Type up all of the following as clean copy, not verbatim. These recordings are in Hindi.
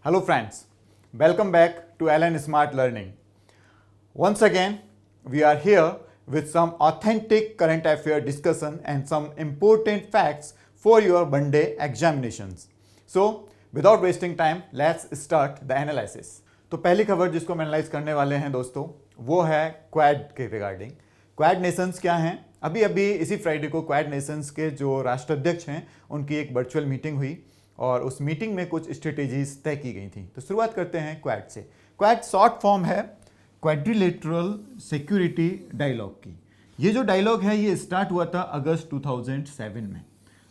Hello friends, welcome back to Alan Smart Learning. Once again, we are here with some authentic current affair discussion and some important facts for your Monday examinations. So, without wasting time, let's start the analysis. तो पहली खबर जिसको हम एनालाइज करने वाले हैं दोस्तों, वो है क्वाड के रिगार्डिंग। क्वाड नेशंस क्या हैं? अभी अभी इसी फ्राइडे को क्वाड नेशंस के जो राष्ट्राध्यक्ष हैं उनकी एक वर्चुअल मीटिंग हुई और उस मीटिंग में कुछ स्ट्रेटेजीज तय की गई थी। तो शुरुआत करते हैं क्वाड से। क्वाड शॉर्ट फॉर्म है क्वाड्रिलेटरल सिक्योरिटी डायलॉग की। ये जो डायलॉग है ये स्टार्ट हुआ था अगस्त 2007 में।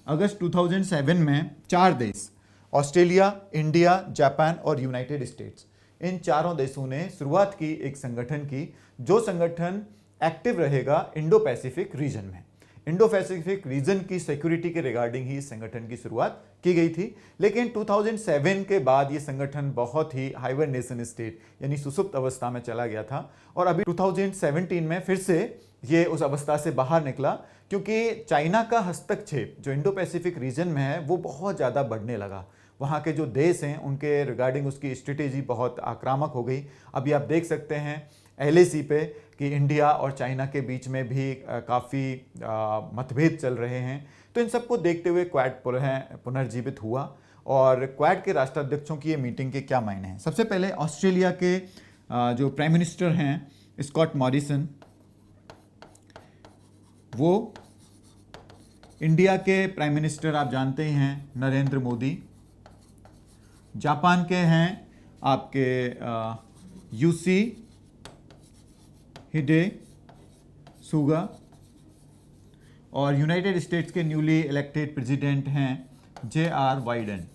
अगस्त 2007 में 4 देश ऑस्ट्रेलिया, इंडिया, जापान और यूनाइटेड स्टेट्स, इन चारों देशों ने शुरुआत की एक संगठन की, जो संगठन एक्टिव रहेगा इंडो पैसिफिक रीजन में। इंडो पैसिफिक रीजन की सिक्योरिटी के रिगार्डिंग ही इस संगठन की शुरुआत की गई थी। लेकिन 2007 के बाद ये संगठन बहुत ही हाइबरनेशन स्टेट यानी सुसुप्त अवस्था में चला गया था और अभी 2017 में फिर से ये उस अवस्था से बाहर निकला, क्योंकि चाइना का हस्तक्षेप जो इंडो पैसिफिक रीजन में है वो बहुत ज़्यादा बढ़ने लगा। वहाँ के जो देश हैं उनके रिगार्डिंग उसकी स्ट्रेटेजी बहुत आक्रामक हो गई। अभी आप देख सकते हैं LAC पे कि इंडिया और चाइना के बीच में भी काफ़ी मतभेद चल रहे हैं। तो इन सबको देखते हुए क्वाड पुनर्जीवित हुआ और क्वाड के राष्ट्राध्यक्षों की ये मीटिंग के क्या मायने हैं। सबसे पहले ऑस्ट्रेलिया के जो प्राइम मिनिस्टर हैं स्कॉट मॉरिसन, वो इंडिया के प्राइम मिनिस्टर आप जानते ही हैं नरेंद्र मोदी, जापान के हैं आपके यूसी हिडे सुगा और यूनाइटेड स्टेट्स के न्यूली इलेक्टेड प्रेसिडेंट हैं JR बाइडेन।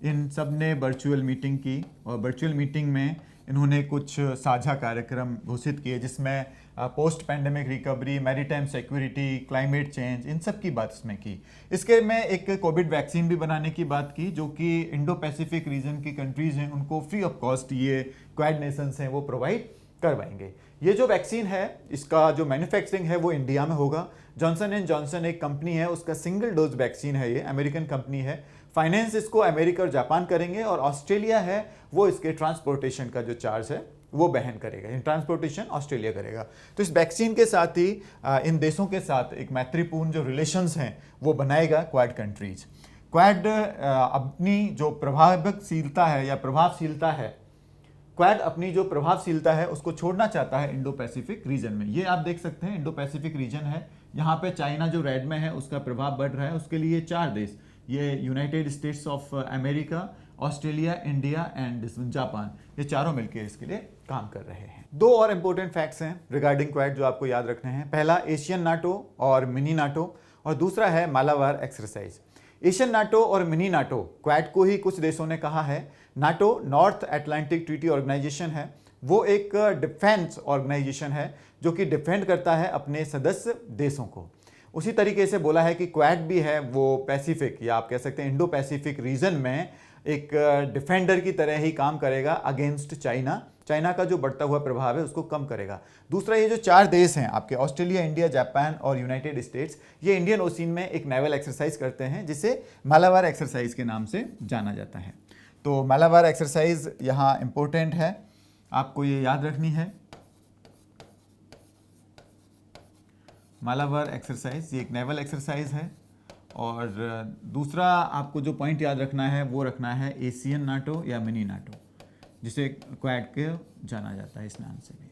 इन सब ने वर्चुअल मीटिंग की और वर्चुअल मीटिंग में इन्होंने कुछ साझा कार्यक्रम घोषित किए, जिसमें post pandemic recovery, maritime security, climate change, इन सब की बात इसमें की। इसके में एक कोविड वैक्सीन भी बनाने की बात की, जो कि इंडो पैसिफिक रीजन की कंट्रीज हैं उनको फ्री ऑफ कॉस्ट ये क्वाड नेशंस हैं वो प्रोवाइड करवाएंगे। ये जो वैक्सीन है इसका जो मैन्युफैक्चरिंग है वो इंडिया में होगा। जॉनसन एंड जॉनसन एक कंपनी है, उसका सिंगल डोज वैक्सीन है, ये अमेरिकन कंपनी है। फाइनेंस इसको अमेरिका और जापान करेंगे और ऑस्ट्रेलिया है वो इसके ट्रांसपोर्टेशन का जो चार्ज है वो वहन करेगा। इन ट्रांसपोर्टेशन ऑस्ट्रेलिया करेगा। तो इस वैक्सीन के साथ ही इन देशों के साथ एक मैत्रीपूर्ण जो रिलेशंस हैं वो बनाएगा क्वाड कंट्रीज। क्वाड अपनी जो प्रभावशीलता है क्वाड अपनी जो प्रभावशीलता है उसको छोड़ना चाहता है इंडो पैसिफिक रीजन में। ये आप देख सकते हैं इंडो पैसिफिक रीजन है, यहाँ पे चाइना जो रेड में है उसका प्रभाव बढ़ रहा है। उसके लिए 4 देश, ये United states of America, Australia, India and Japan, ये चारों मिलकर इसके लिए काम कर रहे हैं। 2 और इंपॉर्टेंट फैक्ट्स हैं रिगार्डिंग क्वाड जो आपको याद रखने हैं। पहला एशियन नाटो और मिनी नाटो और दूसरा है मालाबार एक्सरसाइज। एशियन नाटो और मिनी नाटो, क्वाड को ही कुछ देशों ने कहा है। NATO North Atlantic Treaty Organisation है, वो एक डिफेंस ऑर्गेनाइजेशन है जो कि डिफेंड करता है अपने सदस्य देशों को। उसी तरीके से बोला है कि क्वाड भी है वो पैसिफिक या आप कह सकते हैं इंडो पैसिफिक रीजन में एक डिफेंडर की तरह ही काम करेगा अगेंस्ट चाइना। चाइना का जो बढ़ता हुआ प्रभाव है उसको कम करेगा। दूसरा, ये जो 4 देश हैं आपके ऑस्ट्रेलिया, इंडिया, जापान और यूनाइटेड स्टेट्स, ये इंडियन ओशियन में एक नेवल एक्सरसाइज करते हैं जिसे मालाबार एक्सरसाइज के नाम से जाना जाता है। तो मालाबार एक्सरसाइज यहाँ इंपॉर्टेंट है, आपको ये याद रखनी है। मालाबार एक्सरसाइज ये एक नेवल एक्सरसाइज है और दूसरा आपको जो पॉइंट याद रखना है वो रखना है एशियन नाटो या मिनी नाटो, जिसे क्वाड के जाना जाता है इस नाम से भी।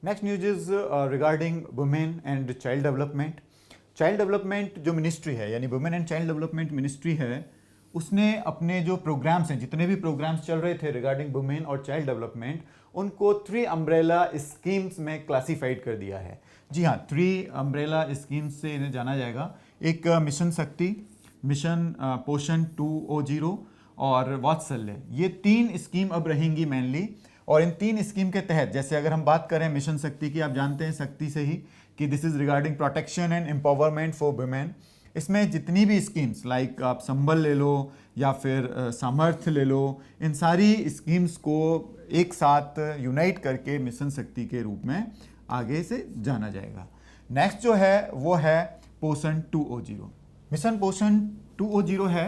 Next news is regarding women and child development. Child development जो मिनिस्ट्री है यानी women and child development ministry है, उसने अपने जो प्रोग्राम्स हैं, जितने भी प्रोग्राम्स चल रहे थे रिगार्डिंग वुमेन और चाइल्ड डेवलपमेंट, उनको 3 अम्ब्रेला स्कीम्स में क्लासिफाइड कर दिया है। जी हाँ, 3 अम्ब्रेला स्कीम्स से इन्हें जाना जाएगा। एक मिशन शक्ति, मिशन पोषण 2.0 और वात्सल्य, ये 3 स्कीम अब रहेंगी मेनली। और इन 3 स्कीम के तहत, जैसे अगर हम बात करें मिशन शक्ति की, आप जानते हैं शक्ति से ही कि this is regarding protection and empowerment for women. इसमें जितनी भी स्कीम्स लाइक आप संबल ले लो या फिर सामर्थ्य ले लो, इन सारी स्कीम्स को एक साथ यूनाइट करके मिशन शक्ति के रूप में आगे से जाना जाएगा। नेक्स्ट जो है वो है पोषण 2.0। मिशन पोषण 2.0 है,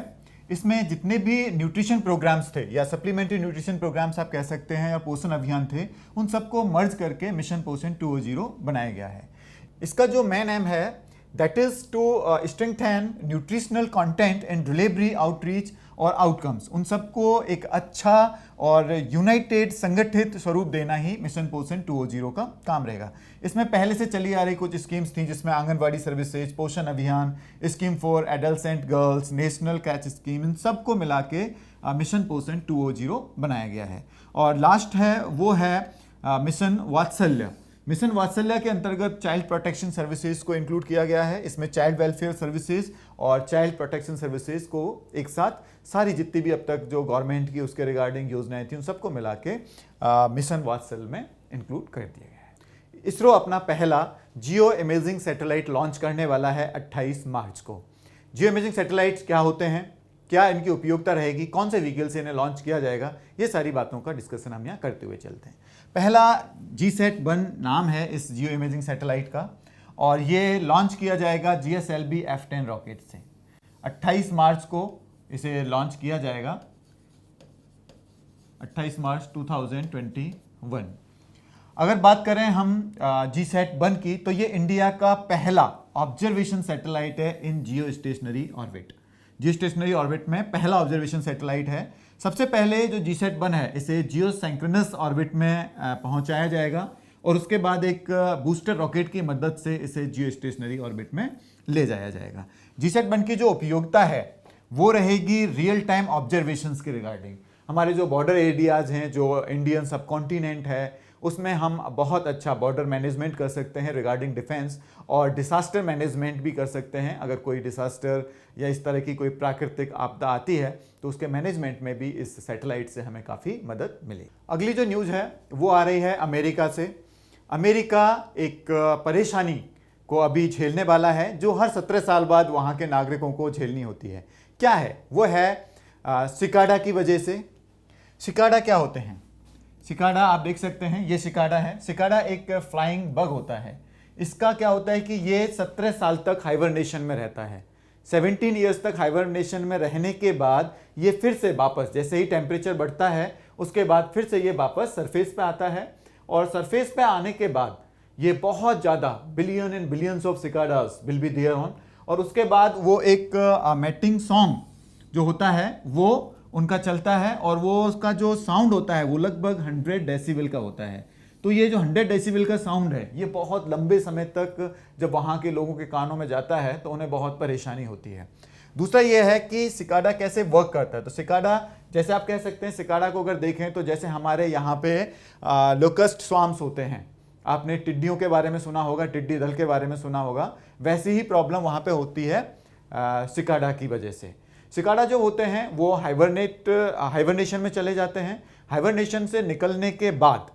इसमें जितने भी न्यूट्रिशन प्रोग्राम्स थे या सप्लीमेंट्री न्यूट्रिशन प्रोग्राम्स आप कह सकते हैं या पोषण अभियान थे, उन सबको मर्ज करके मिशन पोषण 2.0 बनाया गया है। इसका जो मेन एम है that is to strengthen nutritional content and delivery outreach और आउटकम्स, उन सबको एक अच्छा और यूनाइटेड संगठित स्वरूप देना ही मिशन पोषण 2.0 का काम रहेगा। इसमें पहले से चली आ रही कुछ स्कीम्स थी जिसमें anganwadi services, Poshan Abhiyaan, scheme for adults and girls, national creche scheme, इन सबको मिला के मिशन पोषण 2.0 बनाया गया है। और लास्ट है वो है मिशन वात्सल्य। मिशन वात्सल्य के अंतर्गत चाइल्ड प्रोटेक्शन सर्विसेज को इंक्लूड किया गया है। इसमें चाइल्ड वेलफेयर सर्विसेज और चाइल्ड प्रोटेक्शन सर्विसेज को एक साथ सारी जितनी भी अब तक जो गवर्नमेंट की उसके रिगार्डिंग योजनाएं थी उन सबको मिला के मिशन वात्सल्य में इंक्लूड कर दिया गया है। इसरो अपना पहला जियो इमेजिंग सैटेलाइट लॉन्च करने वाला है 28 मार्च को। जियो इमेजिंग सैटेलाइट्स क्या होते हैं, क्या इनकी उपयोगिता रहेगी, कौन से व्हीकल से इन्हें लॉन्च किया जाएगा, ये सारी बातों का डिस्कशन हम यहाँ करते हुए चलते हैं। पहला GSAT-1 नाम है इस जियो इमेजिंग सैटेलाइट का और ये लॉन्च किया जाएगा GSLV F10 रॉकेट से। 28 मार्च को इसे लॉन्च किया जाएगा, 28 मार्च 2021। अगर बात करें हम GSAT-1 की, तो ये इंडिया का पहला ऑब्जर्वेशन सैटेलाइट है in geostationary orbit. Geostationary orbit में पहला ऑब्जर्वेशन सैटेलाइट है। सबसे पहले जो GSAT-1 है इसे जियो सिंक्रोनस ऑर्बिट में पहुंचाया जाएगा और उसके बाद एक बूस्टर रॉकेट की मदद से इसे जियो स्टेशनरी ऑर्बिट में ले जाया जाएगा। GSAT-1 की जो उपयोगिता है वो रहेगी रियल टाइम ऑब्जर्वेशंस के रिगार्डिंग। हमारे जो बॉर्डर एरियाज हैं, जो इंडियन सब कॉन्टिनेंट है, उसमें हम बहुत अच्छा बॉर्डर मैनेजमेंट कर सकते हैं रिगार्डिंग डिफेंस, और डिसास्टर मैनेजमेंट भी कर सकते हैं। अगर कोई डिसास्टर या इस तरह की कोई प्राकृतिक आपदा आती है तो उसके मैनेजमेंट में भी इस सैटेलाइट से हमें काफ़ी मदद मिलेगी। अगली जो न्यूज़ है वो आ रही है अमेरिका से। अमेरिका एक परेशानी को अभी झेलने वाला है जो हर 17 साल बाद वहाँ के नागरिकों को झेलनी होती है। क्या है वो है सिकाडा की वजह से। सिकाडा क्या होते हैं? सिकाडा आप देख सकते हैं, ये सिकाडा है। सिकाडा एक फ्लाइंग बग होता है। इसका क्या होता है कि ये 17 साल तक हाइबरनेशन में रहता है। 17 ईयर्स तक हाइबरनेशन में रहने के बाद ये फिर से वापस, जैसे ही टेम्परेचर बढ़ता है उसके बाद फिर से ये वापस सरफेस पे आता है, और सरफेस पे आने के बाद ये बहुत ज़्यादा billion and billions of cicadas will be there on, और उसके बाद वो एक मैटिंग सॉन्ग जो होता है वो उनका चलता है, और वो उसका जो साउंड होता है वो लगभग 100 डेसिबल का होता है। तो ये जो 100 डेसिबल का साउंड है ये बहुत लंबे समय तक जब वहाँ के लोगों के कानों में जाता है तो उन्हें बहुत परेशानी होती है। दूसरा ये है कि सिकाडा कैसे वर्क करता है। तो सिकाडा, जैसे आप कह सकते हैं, सिकाडा को अगर देखें तो जैसे हमारे यहाँ पे लोकस्ट स्वाम्स होते हैं, आपने टिड्डियों के बारे में सुना होगा, टिड्डी दल के बारे में सुना होगा, वैसी ही प्रॉब्लम वहाँ पे होती है सिकाडा की वजह से। सिकाडा जो होते हैं वो हाइबरनेशन में चले जाते हैं। हाइबरनेशन से निकलने के बाद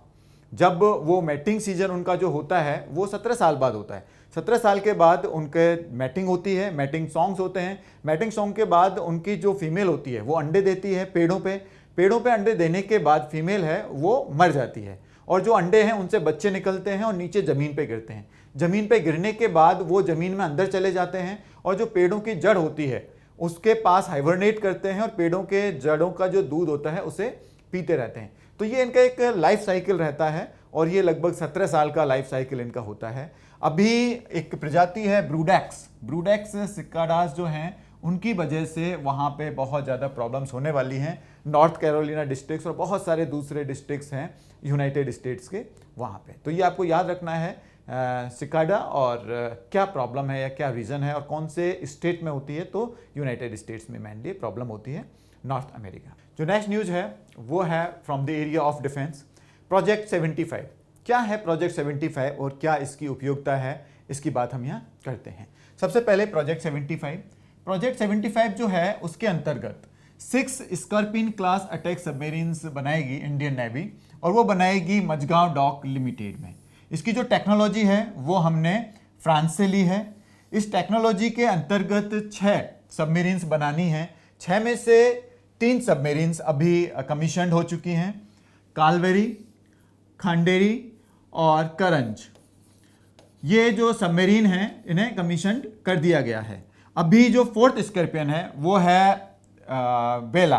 जब वो मैटिंग सीजन उनका जो होता है वो 17 साल बाद होता है। 17 साल के बाद उनके मैटिंग होती है, मैटिंग सॉन्ग्स होते हैं। मैटिंग सॉन्ग के बाद उनकी जो फीमेल होती है वो अंडे देती है पेड़ों पे अंडे देने के बाद फीमेल है वो मर जाती है, और जो अंडे हैं उनसे बच्चे निकलते हैं और नीचे ज़मीन पे गिरते हैं। ज़मीन पे गिरने के बाद वो ज़मीन में अंदर चले जाते हैं और जो पेड़ों की जड़ होती है उसके पास हाइबरनेट करते हैं और पेड़ों के जड़ों का जो दूध होता है उसे पीते रहते हैं। तो ये इनका एक लाइफ साइकिल रहता है और ये लगभग 17 साल का लाइफ साइकिल इनका होता है। अभी एक प्रजाति है ब्रूडेक्स सिकाडास जो हैं उनकी वजह से वहाँ पे बहुत ज़्यादा प्रॉब्लम्स होने वाली हैं। नॉर्थ कैरोलिना डिस्ट्रिक्ट्स और बहुत सारे दूसरे डिस्ट्रिक्ट्स हैं यूनाइटेड स्टेट्स के वहाँ पे। तो ये आपको याद रखना है सिकाडा और क्या प्रॉब्लम है या क्या रीज़न है और कौन से स्टेट में होती है। तो यूनाइटेड स्टेट्स में मेनली प्रॉब्लम होती है, नॉर्थ अमेरिका। जो नेक्स्ट न्यूज़ है वो है from the area of defence, project 75। क्या है प्रोजेक्ट 75 और क्या इसकी उपयोगिता है, इसकी बात हम यहाँ करते हैं। सबसे पहले प्रोजेक्ट 75 जो है उसके अंतर्गत 6 स्कॉर्पियन क्लास अटैक सबमरीन्स बनाएगी इंडियन नेवी, और वो बनाएगी मझगांव डॉक लिमिटेड में। इसकी जो टेक्नोलॉजी है वो हमने फ्रांस से ली है। इस टेक्नोलॉजी के अंतर्गत 6 सबमरीन्स बनानी हैं। 6 में से 3 सबमरीन्स अभी कमीशन्ड हो चुकी हैं, कालवेरी, खांडेरी और करंज। ये जो सबमरीन हैं इन्हें कमीशन कर दिया गया है। अभी जो 4th स्कॉर्पियन है वो है बेला।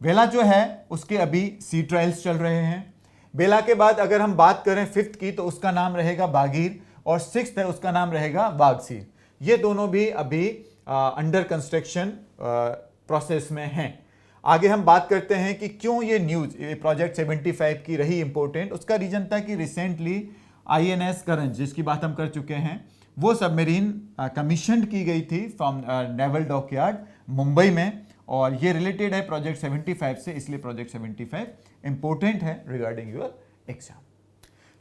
बेला जो है उसके अभी सी ट्रायल्स चल रहे हैं। बेला के बाद अगर हम बात करें 5th की तो उसका नाम रहेगा बागीर, और 6th है उसका नाम रहेगा बागसीर। ये दोनों भी अभी अंडर कंस्ट्रक्शन प्रोसेस में हैं। आगे हम बात करते हैं कि क्यों ये न्यूज प्रोजेक्ट 75 की रही इंपॉर्टेंट। उसका रीजन था कि रिसेंटली INS करंज, जिसकी बात हम कर चुके हैं, वो सबमरीन कमीशन की गई थी फ्रॉम नेवल डॉकयार्ड मुंबई में, और ये रिलेटेड है प्रोजेक्ट 75 से, इसलिए प्रोजेक्ट 75 इंपॉर्टेंट है regarding your exam.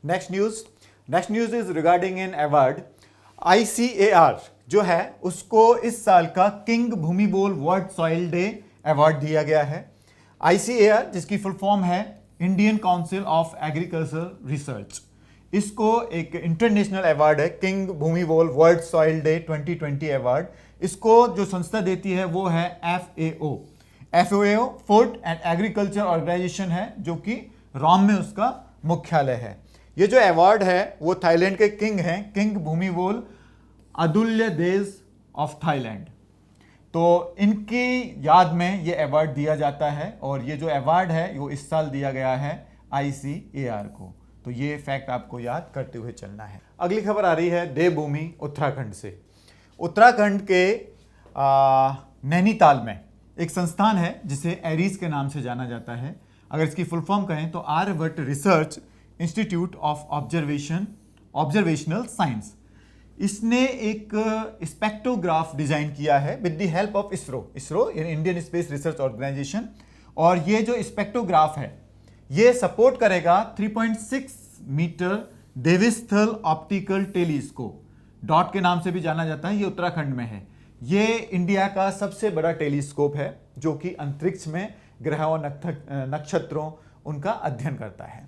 Next news is regarding an award. ICAR जो है उसको इस साल का king Bhumibol world soil day award दिया गया है। ICAR जिसकी फुल फॉर्म है Indian Council of Agriculture Research, इसको एक इंटरनेशनल अवार्ड है king Bhumibol world soil day 2020 award. इसको जो संस्था देती है वो है FAO food and agriculture organisation है, जो कि रोम में उसका मुख्यालय है। ये जो अवार्ड है वो थाईलैंड के किंग हैं, किंग भूमिबोल अदुल्यदेज ऑफ थाईलैंड। तो इनकी याद में ये अवार्ड दिया जाता है, और ये जो अवार्ड है वो इस साल दिया गया है ICAR को। तो ये फैक्ट आपको याद करते हुए चलना है। अगली खबर आ रही है देवभूमि उत्तराखंड से। उत्तराखंड के नैनीताल में एक संस्थान है जिसे एरीज के नाम से जाना जाता है। अगर इसकी फुल फॉर्म कहें तो Aryabhatta research institute of observational science. इसने एक स्पेक्ट्रोग्राफ डिजाइन किया है with the help of ISRO Indian Space Research Organisation. और ये जो स्पेक्ट्रोग्राफ है ये सपोर्ट करेगा 3.6 metre Devasthal optical telescope, dot के नाम से भी जाना जाता है। ये उत्तराखंड में है। ये इंडिया का सबसे बड़ा टेलीस्कोप है जो कि अंतरिक्ष में ग्रहों नक्षत्रों उनका अध्ययन करता है।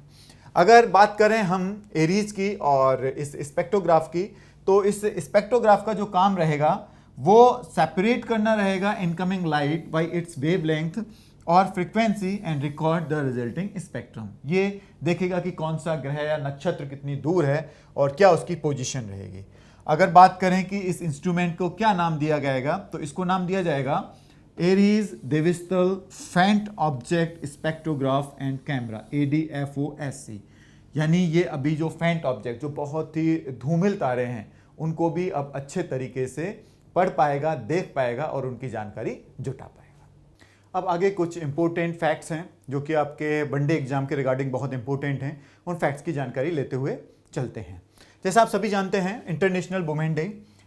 अगर बात करें हम एरीज की और इस स्पेक्ट्रोग्राफ की, तो इस स्पेक्ट्रोग्राफ का जो काम रहेगा वो सेपरेट करना रहेगा incoming light by its wavelength और frequency and record the resulting spectrum. ये देखेगा कि कौन सा ग्रह या नक्षत्र कितनी दूर है और क्या उसकी पोजीशन रहेगी। अगर बात करें कि इस इंस्ट्रूमेंट को क्या नाम दिया जाएगा, तो इसको नाम दिया जाएगा एरीज डेविस-थल फेंट object spectrograph and camera, ADFOSC। यानी ये अभी जो फेंट ऑब्जेक्ट, जो बहुत ही धूमिल तारे हैं, उनको भी अब अच्छे तरीके से पढ़ पाएगा, देख पाएगा और उनकी जानकारी जुटा पाएगा। अब आगे कुछ इंपॉर्टेंट फैक्ट्स हैं जो कि आपके वनडे एग्जाम के रिगार्डिंग बहुत इंपॉर्टेंट हैं। उन फैक्ट्स की जानकारी लेते हुए चलते हैं। जैसा आप सभी जानते हैं, इंटरनेशनल वुमेन डे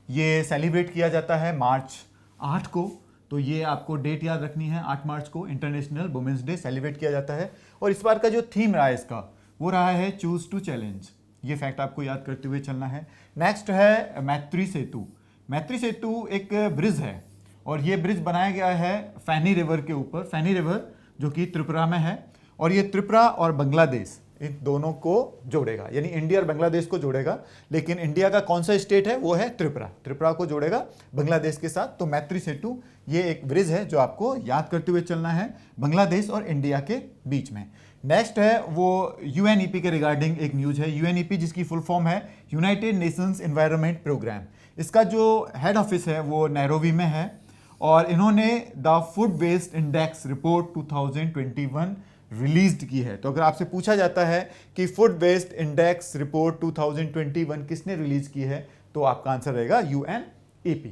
ये सेलिब्रेट किया जाता है मार्च 8 को। तो ये आपको डेट याद रखनी है, 8 मार्च को इंटरनेशनल वुमेन्स डे सेलिब्रेट किया जाता है। और इस बार का जो थीम रहा है इसका, वो रहा है चूज टू चैलेंज। ये फैक्ट आपको याद करते हुए चलना है। नेक्स्ट है मैत्री सेतु। मैत्री सेतु एक ब्रिज है और ये ब्रिज बनाया गया है फैनी रिवर के ऊपर। फैनी रिवर जो कि त्रिपुरा में है, और ये त्रिपुरा और बांग्लादेश इन दोनों को जोड़ेगा, यानी इंडिया और बांग्लादेश को जोड़ेगा। लेकिन इंडिया का कौन सा स्टेट है, वो है त्रिपुरा। त्रिपुरा को जोड़ेगा बांग्लादेश के साथ। तो मैत्री सेतु ये एक ब्रिज है जो आपको याद करते हुए चलना है, बांग्लादेश और इंडिया के बीच में। नेक्स्ट है वो UNEP के रिगार्डिंग एक न्यूज है। UNEP जिसकी फुल फॉर्म है यूनाइटेड नेशंस एनवायरनमेंट प्रोग्राम। इसका जो हेड ऑफिस है वो नैरोबी में है, और इन्होंने the food waste index report 2021 released की है। तो अगर आपसे पूछा जाता है कि फूड वेस्ट इंडेक्स रिपोर्ट 2021 किसने रिलीज की है, तो आपका आंसर रहेगा UNEP।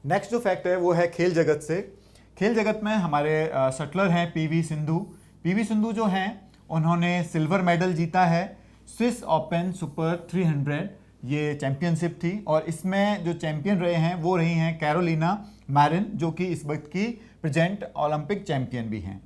नेक्स्ट जो फैक्ट है वो है खेल जगत से। खेल जगत में हमारे शटलर हैं PV सिंधु। PV सिंधु जो हैं उन्होंने सिल्वर मेडल जीता है स्विस ओपन सुपर 300, ये चैंपियनशिप थी। और इसमें जो चैंपियन रहे हैं वो रही हैं कैरोलिना मैरिन, जो कि इस वक्त की प्रेजेंट ओलंपिक चैंपियन भी हैं।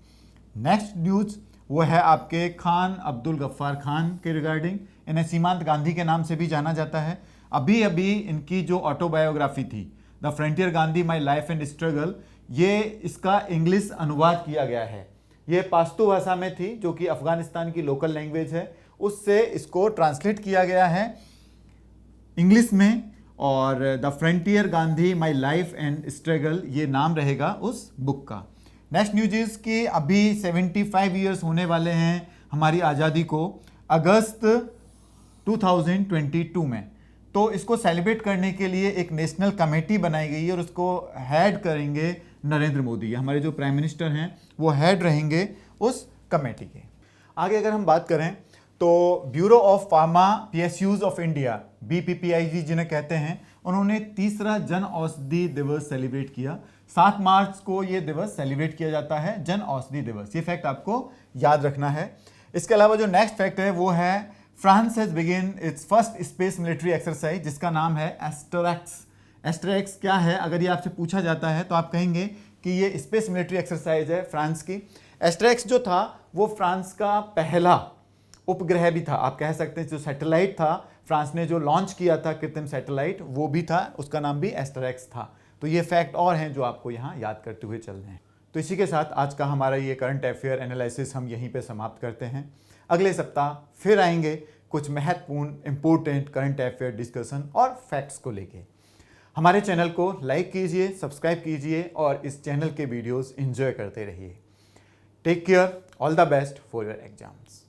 नेक्स्ट न्यूज वो है आपके खान अब्दुल गफ्फार खान के रिगार्डिंग। इन्हें सीमांत गांधी के नाम से भी जाना जाता है। अभी अभी इनकी जो ऑटोबायोग्राफी थी the frontier Gandhi my life and struggle, ये इसका इंग्लिश अनुवाद किया गया है। ये पाश्तो भाषा में थी जो कि अफगानिस्तान की लोकल लैंग्वेज है, उससे इसको ट्रांसलेट किया गया है इंग्लिश में। और the frontier Gandhi my life and struggle ये नाम रहेगा उस बुक का। नेक्स्ट न्यूज इज कि अभी 75 ईयर्स होने वाले हैं हमारी आज़ादी को। अगस्त 2022 में तो इसको सेलिब्रेट करने के लिए एक नेशनल कमेटी बनाई गई है और उसको हेड करेंगे नरेंद्र मोदी। हमारे जो प्राइम मिनिस्टर हैं वो हेड रहेंगे उस कमेटी के। आगे अगर हम बात करें तो bureau of pharma PSUs of India, BPPIG जिन्हें कहते हैं, उन्होंने तीसरा जन औषधि दिवस सेलिब्रेट किया। 7 मार्च को ये दिवस सेलिब्रेट किया जाता है, जन औषधि दिवस। ये फैक्ट आपको याद रखना है। इसके अलावा जो नेक्स्ट फैक्ट है वो है France has begin it's first space military exercise, जिसका नाम है एस्टेरिक्स। एस्टेरिक्स क्या है, अगर ये आपसे पूछा जाता है तो आप कहेंगे कि ये स्पेस मिलिट्री एक्सरसाइज है फ्रांस की। एस्टेरिक्स जो था वो फ्रांस का पहला उपग्रह भी था, आप कह सकते हैं। जो सैटेलाइट था फ्रांस ने जो लॉन्च किया था, कृत्रिम सैटेलाइट, वो भी था, उसका नाम भी एस्टेरिक्स था। तो ये फैक्ट और हैं जो आपको यहाँ याद करते हुए चल रहे हैं। तो इसी के साथ आज का हमारा ये करंट अफेयर एनालिसिस हम यहीं पे समाप्त करते हैं। अगले सप्ताह फिर आएंगे कुछ महत्वपूर्ण इंपॉर्टेंट करंट अफेयर डिस्कशन और फैक्ट्स को लेके। हमारे चैनल को लाइक कीजिए, सब्सक्राइब कीजिए और इस चैनल के वीडियोस एंजॉय करते रहिए। Take care, all the best for your exams.